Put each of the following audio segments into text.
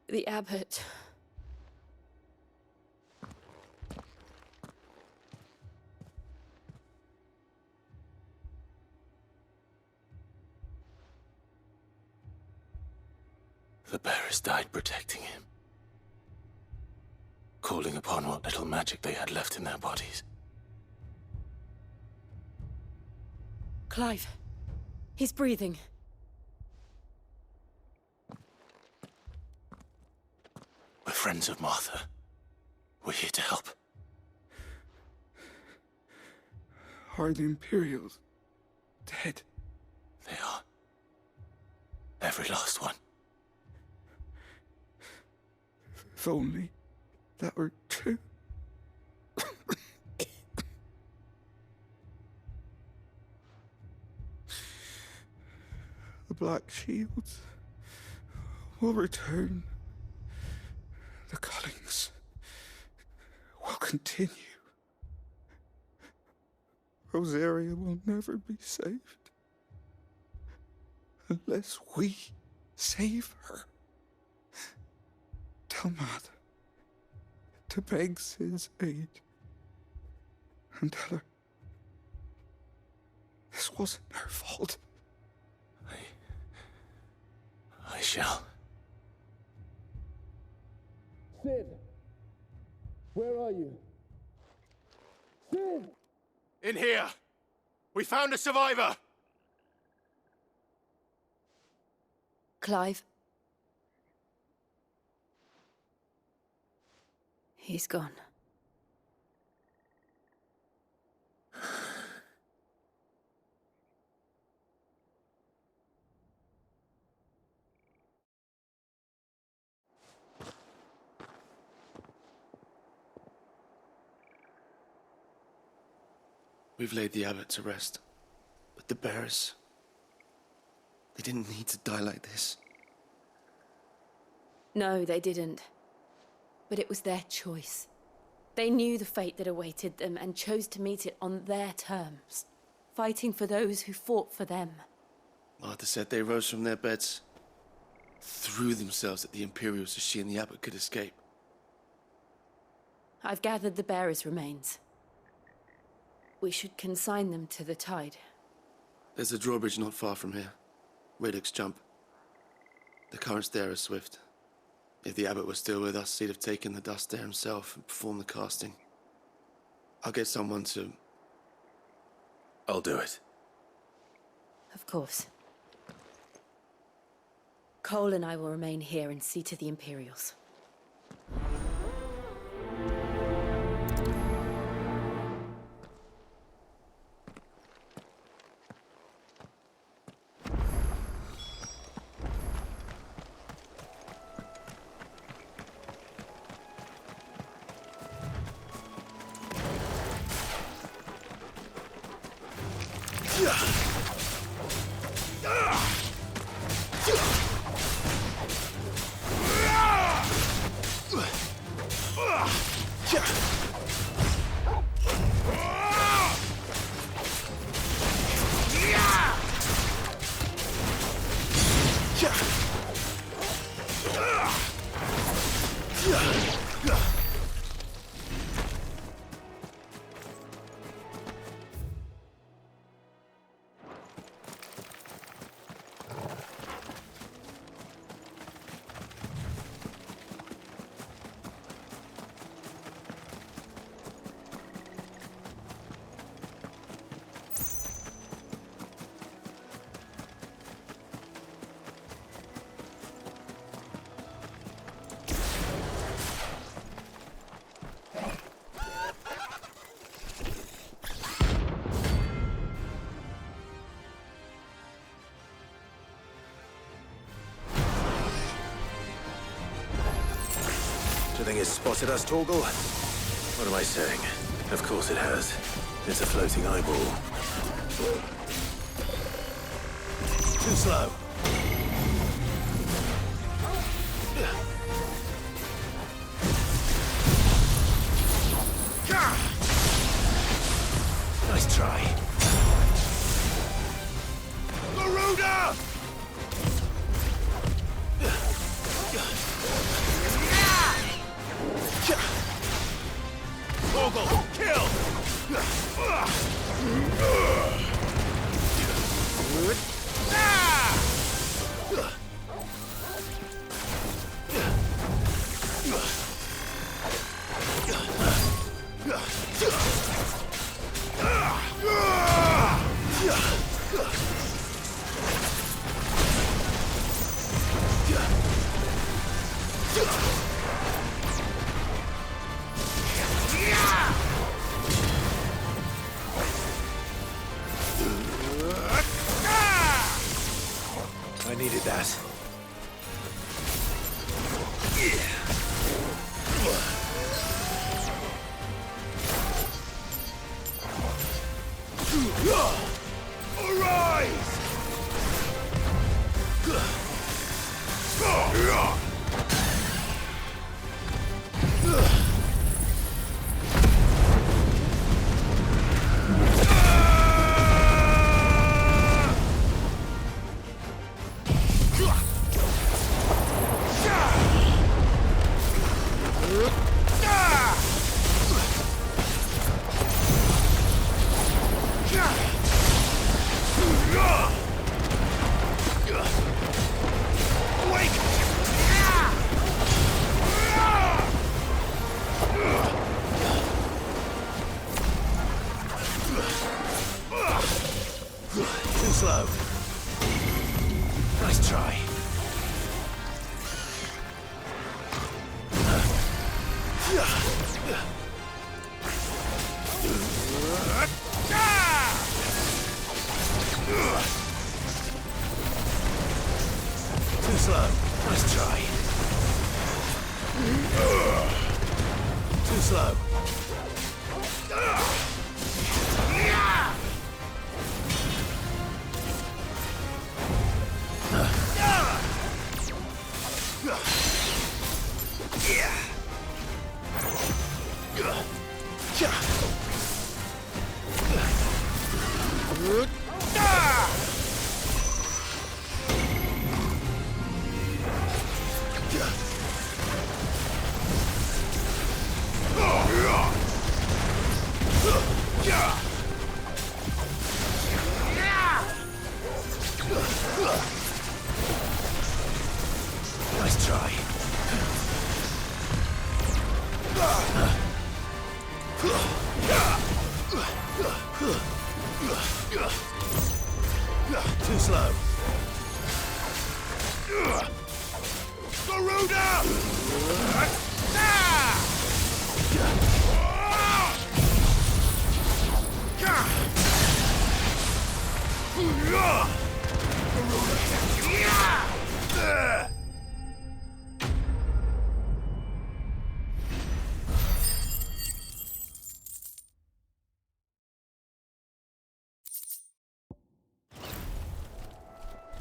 The abbot. The bearers died protecting him, calling upon what little magic they had left in their bodies. Clive. He's breathing. We're friends of Martha. We're here to help. Are the Imperials dead? They are. Every last one. If only that were true. The Black Shields will return. The Cullings will continue. Rosaria will never be saved unless we save her. Tell Matt to beg Sid's aid and tell her this wasn't her fault. I shall. Sid! Where are you? Sid! In here! We found a survivor! Clive. He's gone. We've laid the abbot to rest, but the bearers, they didn't need to die like this. No, they didn't. But it was their choice. They knew the fate that awaited them and chose to meet it on their terms, fighting for those who fought for them. Martha said they rose from their beds, threw themselves at the Imperials so she and the abbot could escape. I've gathered the bearers' remains. We should consign them to the tide. There's a drawbridge not far from here. Radix jump. The currents there are swift. If the abbot was still with us, he'd have taken the dust there himself and performed the casting. I'll get someone to... I'll do it. Of course. Cole and I will remain here and see to the Imperials. Do you think it's spotted us, Torgal? What am I saying? Of course it has. It's a floating eyeball. Too slow. Nice try. Garuda! Too slow. Nice try. Too slow. Nice try. Too slow. Nice try. Too slow.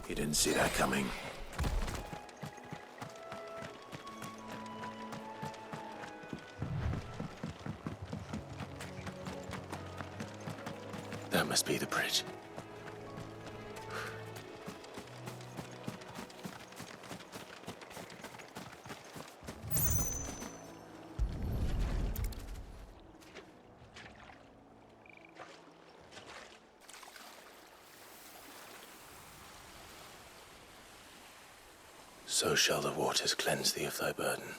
You didn't see that coming. That must be the bridge. So shall the waters cleanse thee of thy burden,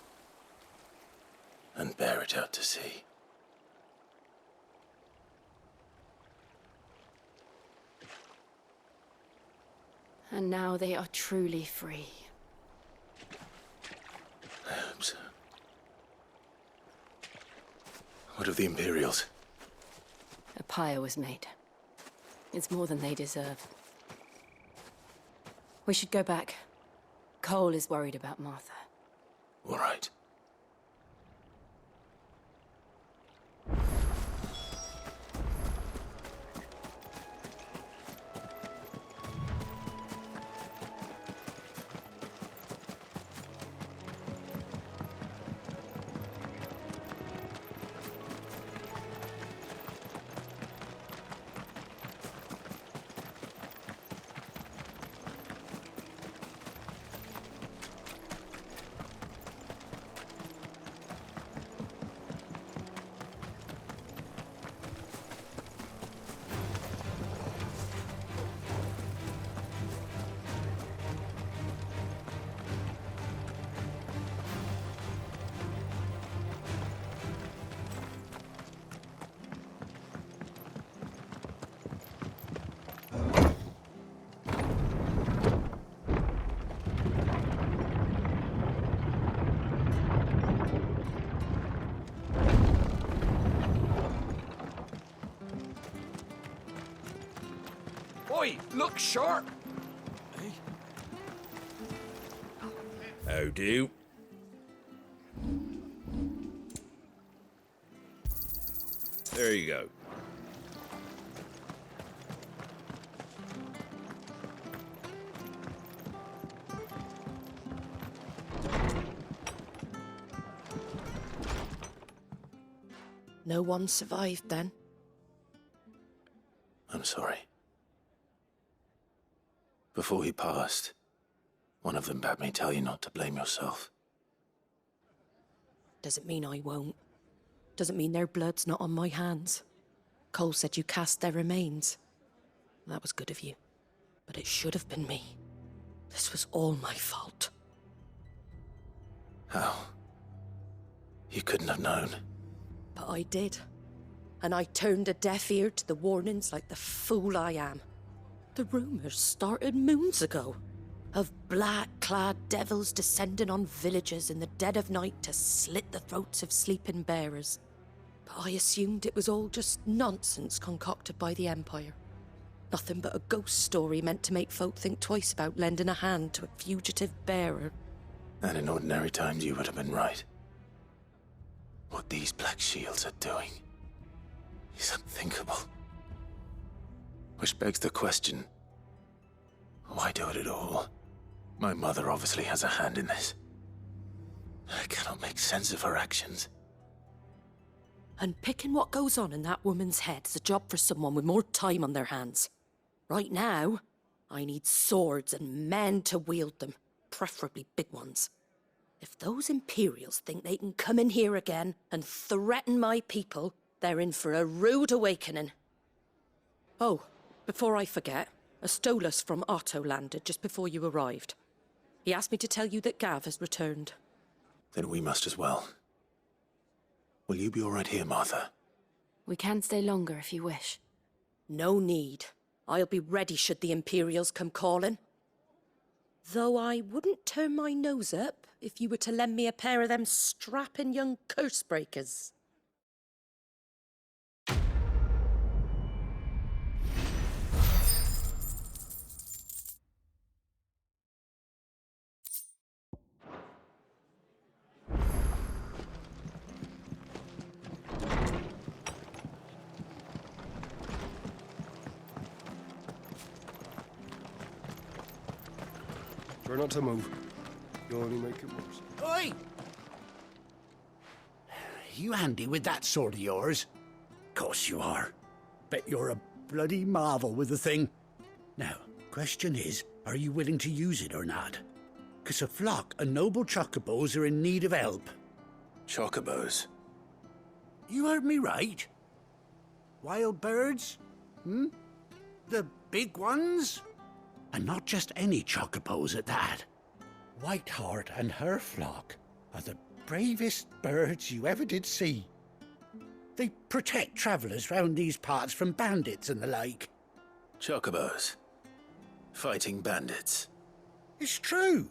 and bear it out to sea. And now they are truly free. I hope so. What of the Imperials? A pyre was made. It's more than they deserve. We should go back. Cole is worried about Martha. All right. Oi, look sharp! How do? There you go. No one survived then? I'm sorry. Before he passed, one of them bade me tell you not to blame yourself. Doesn't mean I won't. Doesn't mean their blood's not on my hands. Cole said you cast their remains. That was good of you. But it should have been me. This was all my fault. How? You couldn't have known. But I did. And I turned a deaf ear to the warnings like the fool I am. The rumours started moons ago. Of black-clad devils descending on villages in the dead of night to slit the throats of sleeping bearers. But I assumed it was all just nonsense concocted by the Empire. Nothing but a ghost story meant to make folk think twice about lending a hand to a fugitive bearer. And in ordinary times you would have been right. What these Black Shields are doing is unthinkable. Which begs the question, why do it at all? My mother obviously has a hand in this. I cannot make sense of her actions. And picking what goes on in that woman's head is a job for someone with more time on their hands. Right now, I need swords and men to wield them, preferably big ones. If those Imperials think they can come in here again and threaten my people, they're in for a rude awakening. Oh, before I forget, a Stolas from Otto landed just before you arrived. He asked me to tell you that Gav has returned. Then we must as well. Will you be all right here, Martha? We can stay longer if you wish. No need. I'll be ready should the Imperials come calling. Though I wouldn't turn my nose up if you were to lend me a pair of them strapping young curse breakers. Try not to move. You'll only make it worse. Oi! You handy with that sword of yours? Course you are. Bet you're a bloody marvel with the thing. Now, question is, are you willing to use it or not? 'Cause a flock of noble chocobos are in need of help. Chocobos? You heard me right. Wild birds? The big ones? And not just any chocobos at that. Whiteheart and her flock are the bravest birds you ever did see. They protect travellers round these parts from bandits and the like. Chocobos? Fighting bandits? It's true.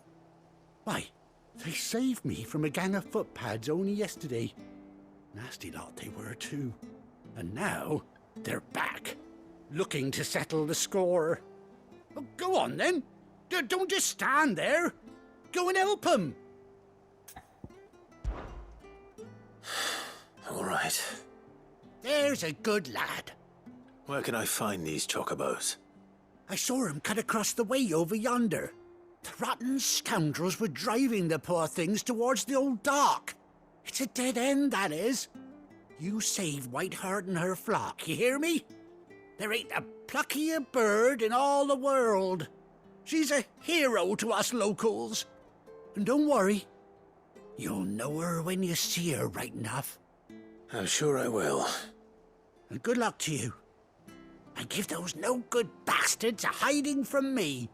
Why, they saved me from a gang of footpads only yesterday. Nasty lot they were too. And now they're back, looking to settle the score. Well, go on then. Don't just stand there. Go and help them. All right. There's a good lad. Where can I find these chocobos? I saw him cut across the way over yonder. The rotten scoundrels were driving the poor things towards the old dock. It's a dead end, that is. You save Whiteheart and her flock, you hear me? There ain't a pluckier bird in all the world. She's a hero to us locals. And don't worry, you'll know her when you see her right enough. I'm sure I will. And good luck to you. And give those no-good bastards a hiding from me.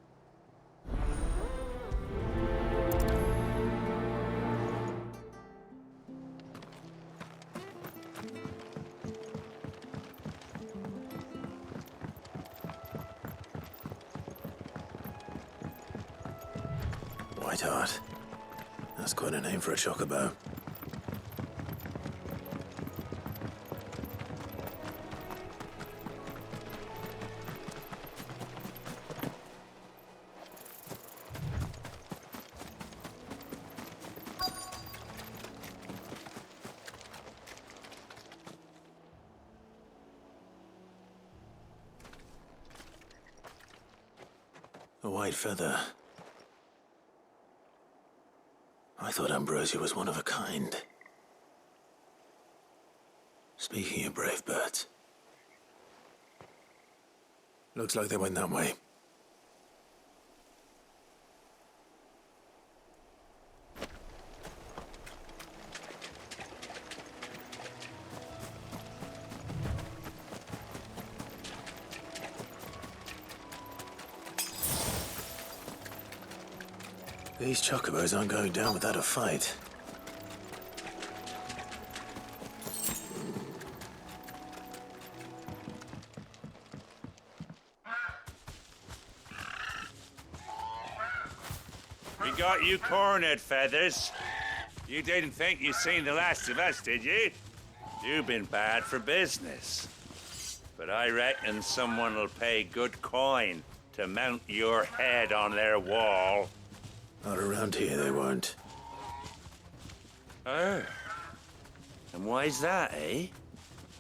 Whiteheart. That's quite a name for a chocobo. white feather. I thought Ambrosia was one of a kind. Speaking of brave birds, looks like they went that way. These chocobos aren't going down without a fight. We got you cornered, Feathers. You didn't think you'd seen the last of us, did you? You've been bad for business. But I reckon someone will pay good coin to mount your head on their wall. Not around here, they won't. Oh. And why's that, eh?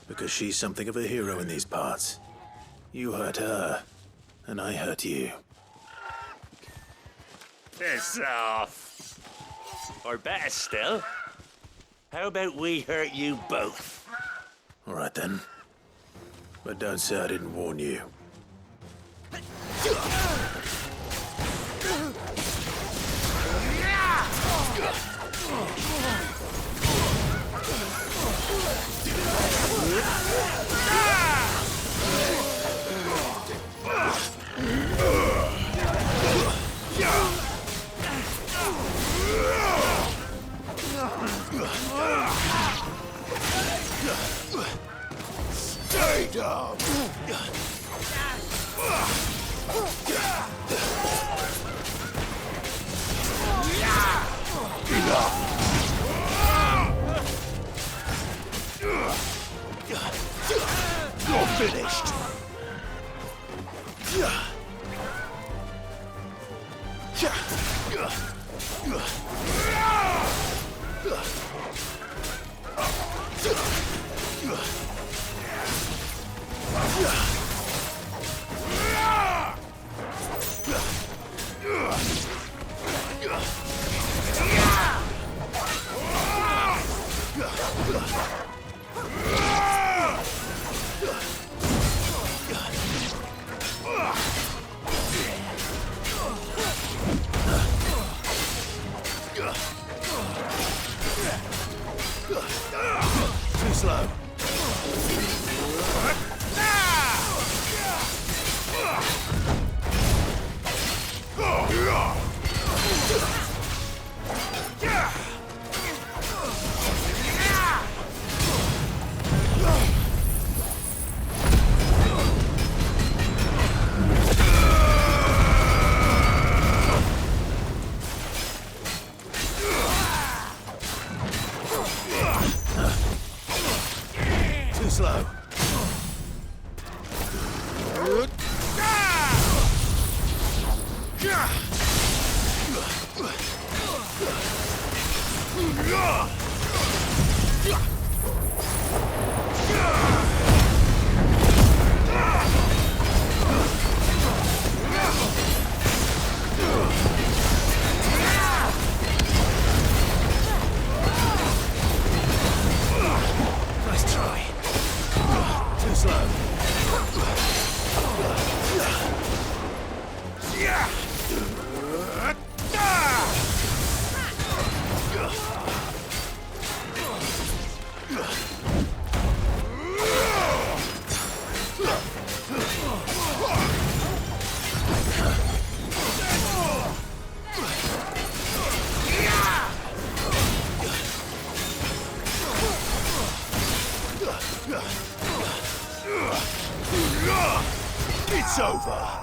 Because she's something of a hero in these parts. You hurt her, and I hurt you. Piss off. Or better still, how about we hurt you both? All right then. But don't say I didn't warn you. Stay down! You're finished! Too slow. Too slow. Nice try. Too slow. It's over.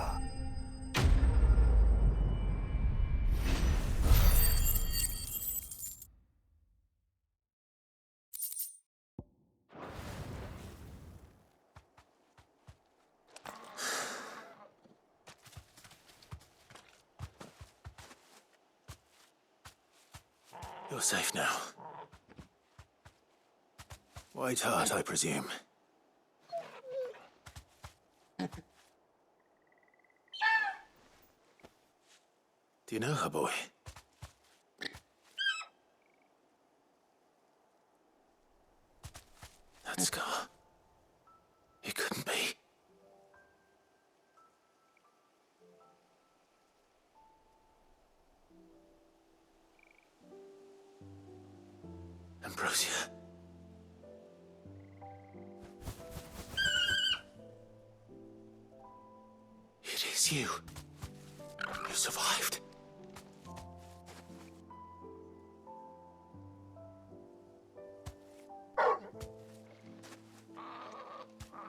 You're safe now. White Heart, I presume. Do you know her, boy? That scar. It couldn't be. Ambrosia. It is you. You survived.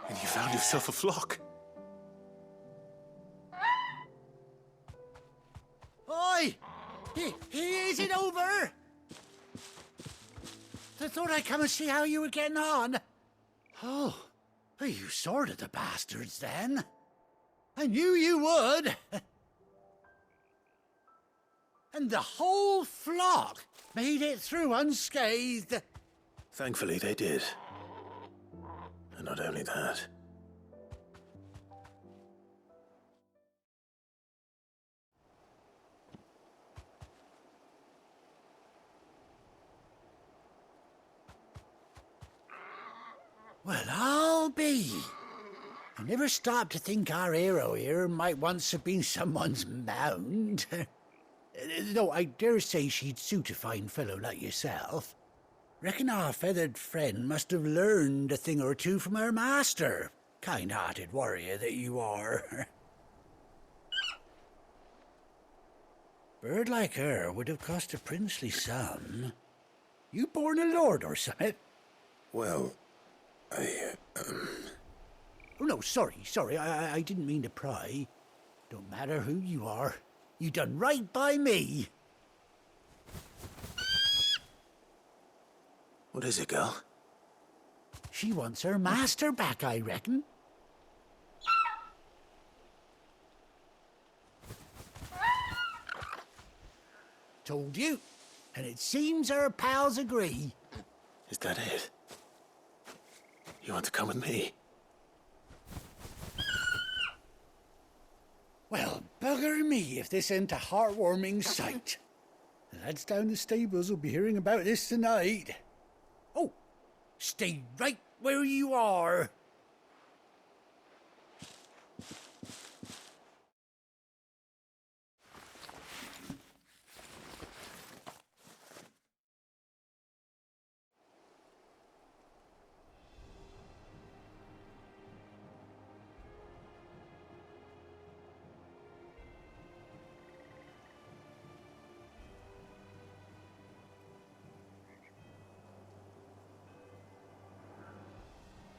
And you found yourself a flock. Oi! Is it over? I thought I'd come and see how you were getting on. Oh, you sorted the bastards then. I knew you would. And the whole flock made it through unscathed. Thankfully, they did. And not only that. Well, I'll be. I never stopped to think our hero here might once have been someone's mound. Though I dare say she'd suit a fine fellow like yourself. Reckon our feathered friend must have learned a thing or two from her master. Kind-hearted warrior that you are. Bird like her would have cost a princely sum. You born a lord or something? Well, Oh, no, sorry. I didn't mean to pry. Don't matter who you are. You done right by me. What is it, girl? She wants her master back, I reckon. Told you. And it seems her pals agree. Is that it? You want to come with me? Well, bugger me if this ain't a heartwarming sight. The lads down the stables will be hearing about this tonight. Oh, stay right where you are.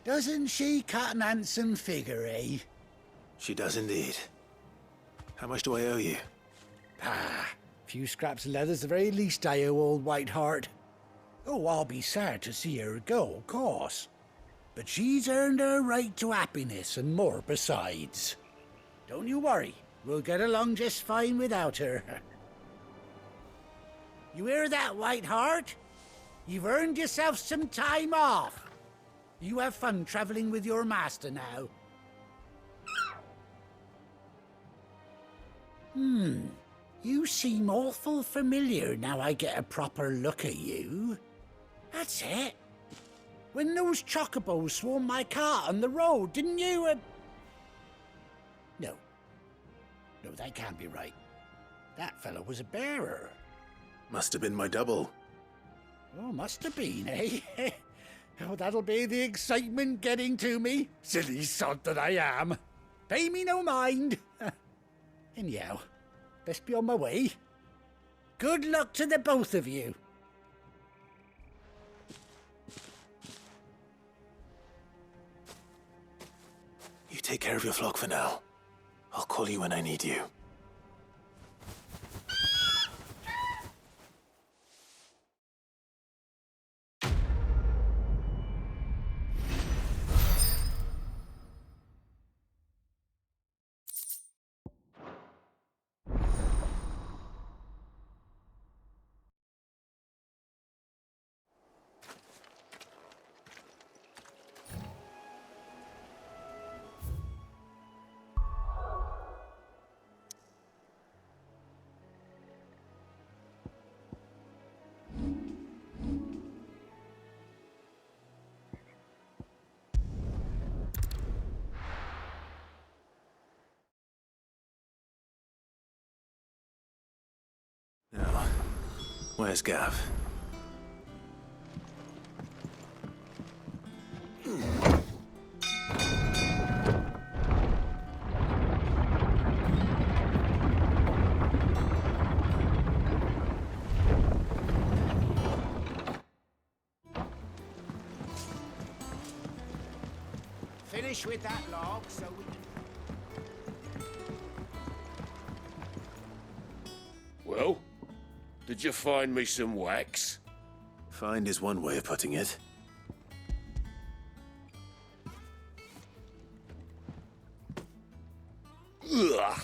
Doesn't she cut an handsome figure, eh? She does indeed. How much do I owe you? A few scraps of leather's the very least I owe old Whiteheart. Oh, I'll be sad to see her go, of course. But she's earned her right to happiness and more besides. Don't you worry, we'll get along just fine without her. You hear that, Whiteheart? You've earned yourself some time off. You have fun traveling with your master now. You seem awful familiar now I get a proper look at you. That's it. When those chocobos swarmed my cart on the road, didn't you? No, that can't be right. That fellow was a bearer. Must have been my double. Oh, must have been, eh? Oh, that'll be the excitement getting to me. Silly sod that I am. Pay me no mind. Anyhow, best be on my way. Good luck to the both of you. You take care of your flock for now. I'll call you when I need you. Where's Gav? Finish with that log so we can... Well, did you find me some wax? Find is one way of putting it. Ugh!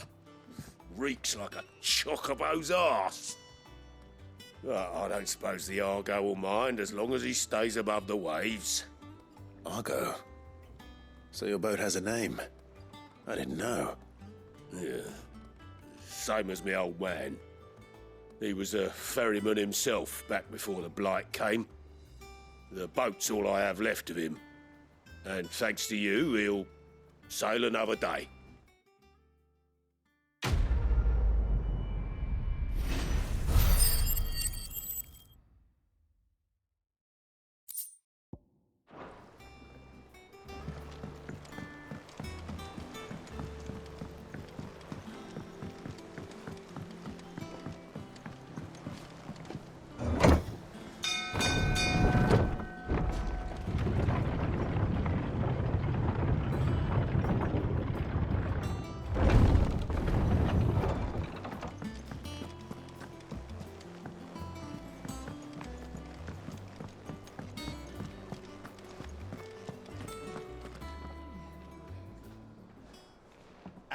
Reeks like a chocobo's arse. I don't suppose the Argo will mind as long as he stays above the waves. Argo. So your boat has a name. I didn't know. Yeah. Same as me old man. He was a ferryman himself back before the blight came. The boat's all I have left of him. And thanks to you, he'll sail another day.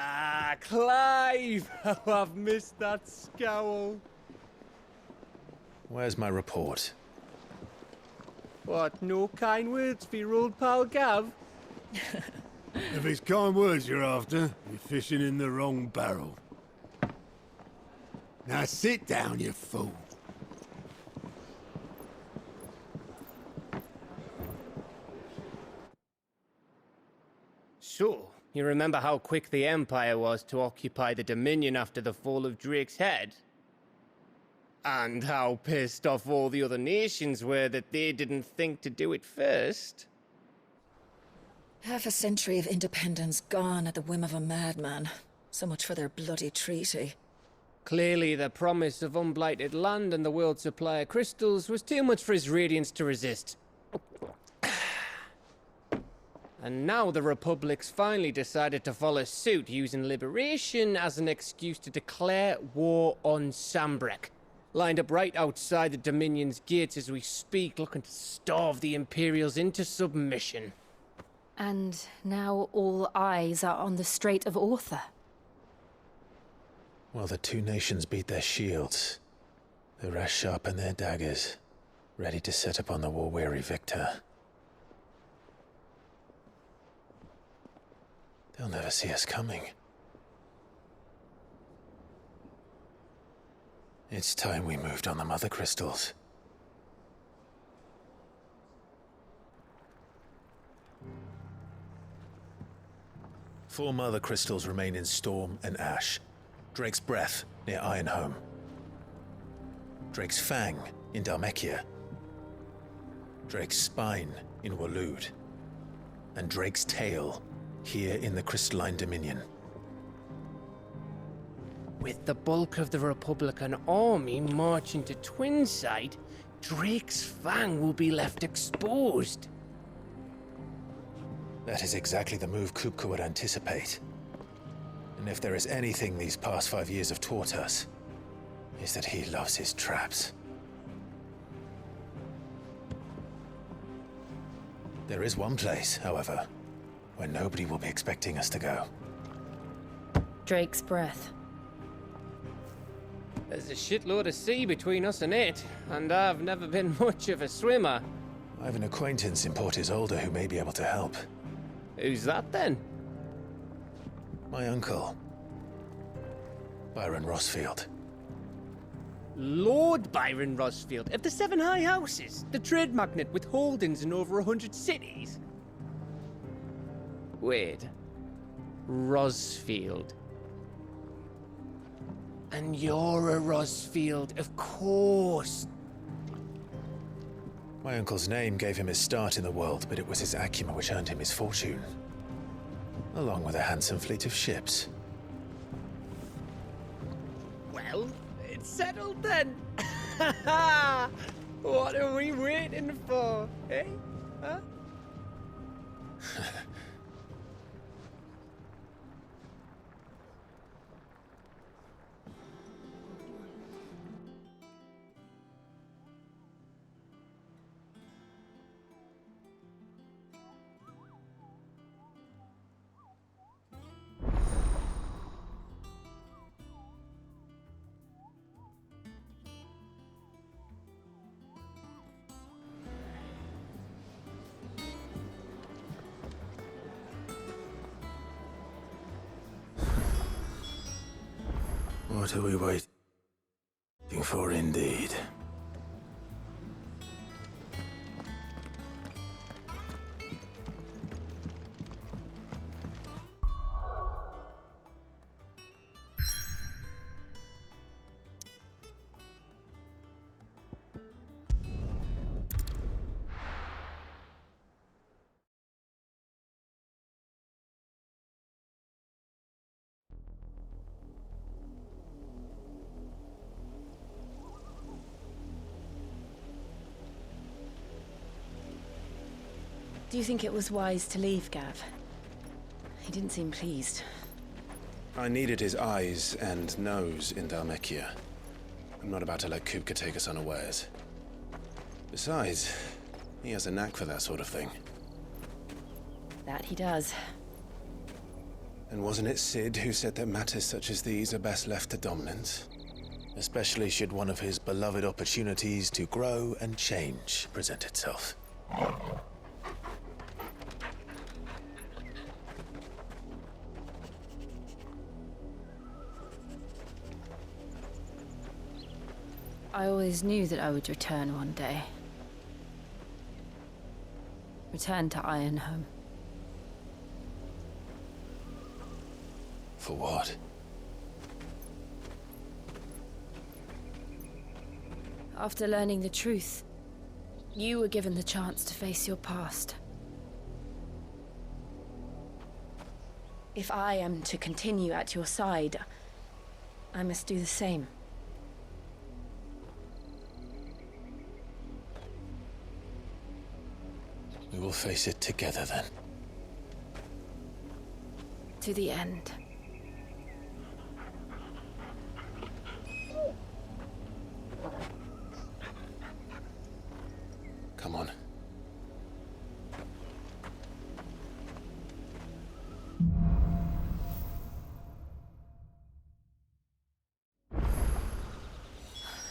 Ah, Clive! How I've missed that scowl. Where's my report? What, no kind words for your old pal Gav? If it's kind words you're after, you're fishing in the wrong barrel. Now sit down, you fool. So, you remember how quick the Empire was to occupy the Dominion after the fall of Drake's head? And how pissed off all the other nations were that they didn't think to do it first? Half a century of independence gone at the whim of a madman. So much for their bloody treaty. Clearly, the promise of unblighted land and the world's supply of crystals was too much for his radiance to resist. And now the Republic's finally decided to follow suit, using liberation as an excuse to declare war on Sambrek. Lined up right outside the Dominion's gates as we speak, looking to starve the Imperials into submission. And now all eyes are on the Strait of Author. While the two nations beat their shields, the rest sharpen their daggers, ready to set upon the war-weary victor. They'll never see us coming. It's time we moved on the Mother Crystals. Four Mother Crystals remain in Storm and Ash. Drake's Breath near Ironhome. Drake's Fang in Dhalmekia. Drake's Spine in Waloed. And Drake's Tail here in the Crystalline Dominion. With the bulk of the Republican army marching to Twinside, Drake's Fang will be left exposed. That is exactly the move Kupka would anticipate. And if there is anything these past 5 years have taught us, is that he loves his traps. There is one place, however, where nobody will be expecting us to go. Drake's Breath. There's a shitload of sea between us and it, and I've never been much of a swimmer. I have an acquaintance in Port Isolde who may be able to help. Who's that then? My uncle, Byron Rossfield. Lord Byron Rossfield of the Seven High Houses, the trade magnate with holdings in over 100 cities. Wait, Rossfield. And you're a Rosfield, of course. My uncle's name gave him his start in the world, but it was his acumen which earned him his fortune. Along with a handsome fleet of ships. Well, it's settled then. What are we waiting for, eh? Huh? What are we waiting for, indeed? Do you think it was wise to leave, Gav? He didn't seem pleased. I needed his eyes and nose in Dhalmekia. I'm not about to let Kupka take us unawares. Besides, he has a knack for that sort of thing. That he does. And wasn't it Sid who said that matters such as these are best left to dominance? Especially should one of his beloved opportunities to grow and change present itself. I always knew that I would return one day. Return to Ironhome. For what? After learning the truth, you were given the chance to face your past. If I am to continue at your side, I must do the same. We will face it together, then. To the end. Come on.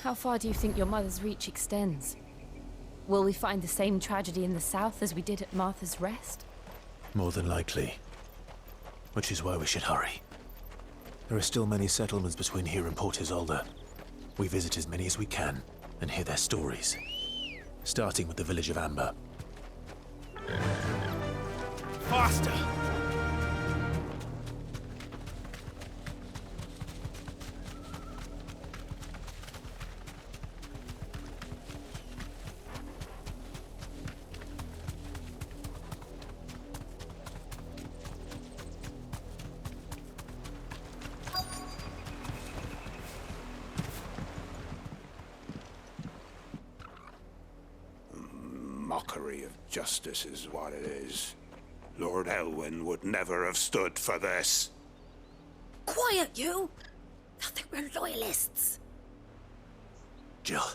How far do you think your mother's reach extends? Will we find the same tragedy in the south as we did at Martha's Rest? More than likely. Which is why we should hurry. There are still many settlements between here and Port Isolde. We visit as many as we can and hear their stories. Starting with the village of Amber. Faster! Mockery of justice is what it is. Lord Elwyn would never have stood for this. Quiet, you! I think we're loyalists. Jill,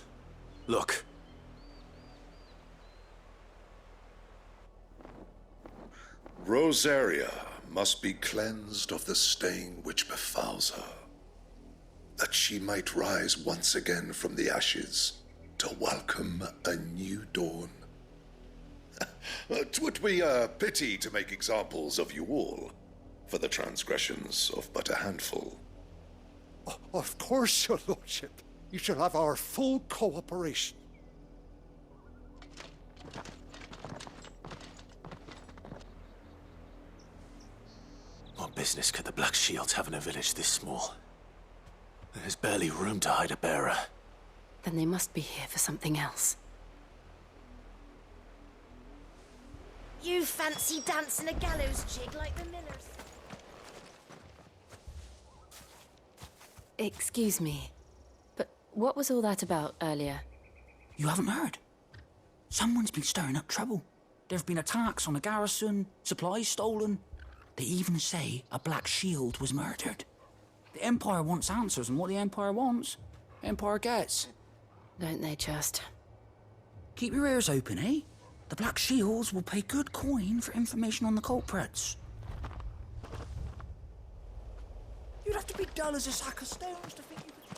look. Rosaria must be cleansed of the stain which befouls her, that she might rise once again from the ashes to welcome a new dawn. 'Twould be a pity to make examples of you all, for the transgressions of but a handful. Of course, your lordship. You shall have our full cooperation. What business could the Black Shields have in a village this small? There's barely room to hide a bearer. Then they must be here for something else. You fancy dancing a gallows jig like the millers? Excuse me, but what was all that about earlier? You haven't heard? Someone's been stirring up trouble. There have been attacks on the garrison, supplies stolen. They even say a Black Shield was murdered. The Empire wants answers, and what the Empire wants, Empire gets. Don't they just? Keep your ears open, eh? The Black Shields will pay good coin for information on the culprits. You'd have to be dull as a sack of stones to think you could...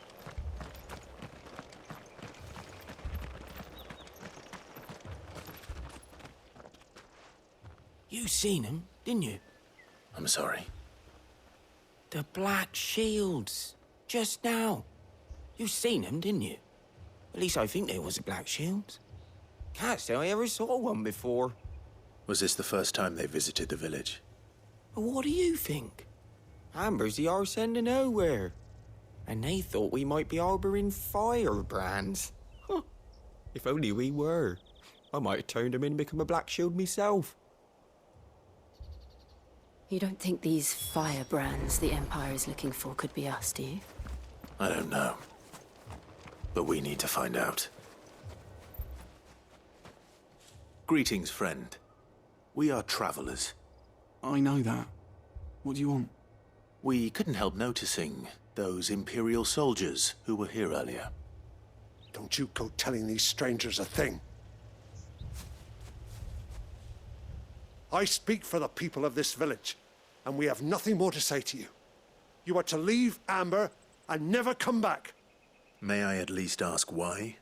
You seen him, didn't you? I'm sorry. The Black Shields. Just now. You seen them, didn't you? At least I think there was a Black Shield. Can't say I ever saw one before. Was this the first time they visited the village? What do you think? Amber's the arse end of nowhere. And they thought we might be harbouring firebrands. Huh. If only we were. I might have turned them in and become a Black Shield myself. You don't think these firebrands the Empire is looking for could be us, do you? I don't know. But we need to find out. Greetings, friend. We are travelers. I know that. What do you want? We couldn't help noticing those Imperial soldiers who were here earlier. Don't you go telling these strangers a thing. I speak for the people of this village, and we have nothing more to say to you. You are to leave Amber and never come back. May I at least ask why?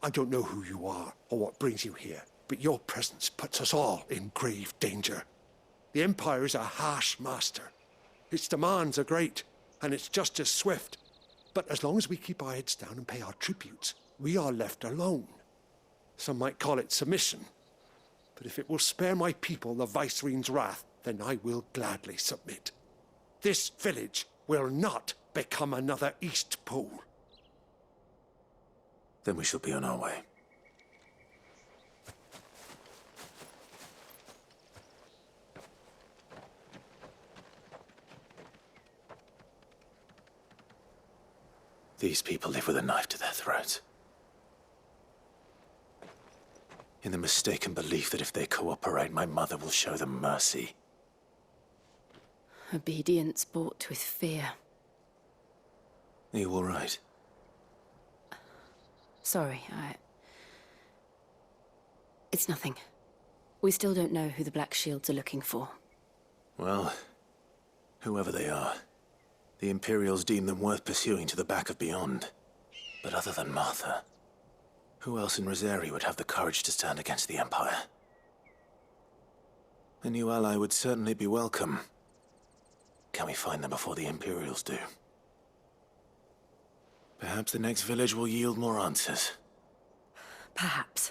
I don't know who you are or what brings you here, but your presence puts us all in grave danger. The Empire is a harsh master. Its demands are great, and its justice swift. But as long as we keep our heads down and pay our tributes, we are left alone. Some might call it submission. But if it will spare my people the Viceroy's wrath, then I will gladly submit. This village will not become another East Pole. Then we shall be on our way. These people live with a knife to their throats. In the mistaken belief that if they cooperate, my mother will show them mercy. Obedience bought with fear. Are you all right? Sorry, It's nothing. We still don't know who the Black Shields are looking for. Well, whoever they are, the Imperials deem them worth pursuing to the back of beyond. But other than Martha, who else in Rosari would have the courage to stand against the Empire? A new ally would certainly be welcome. Can we find them before the Imperials do? Perhaps the next village will yield more answers. Perhaps.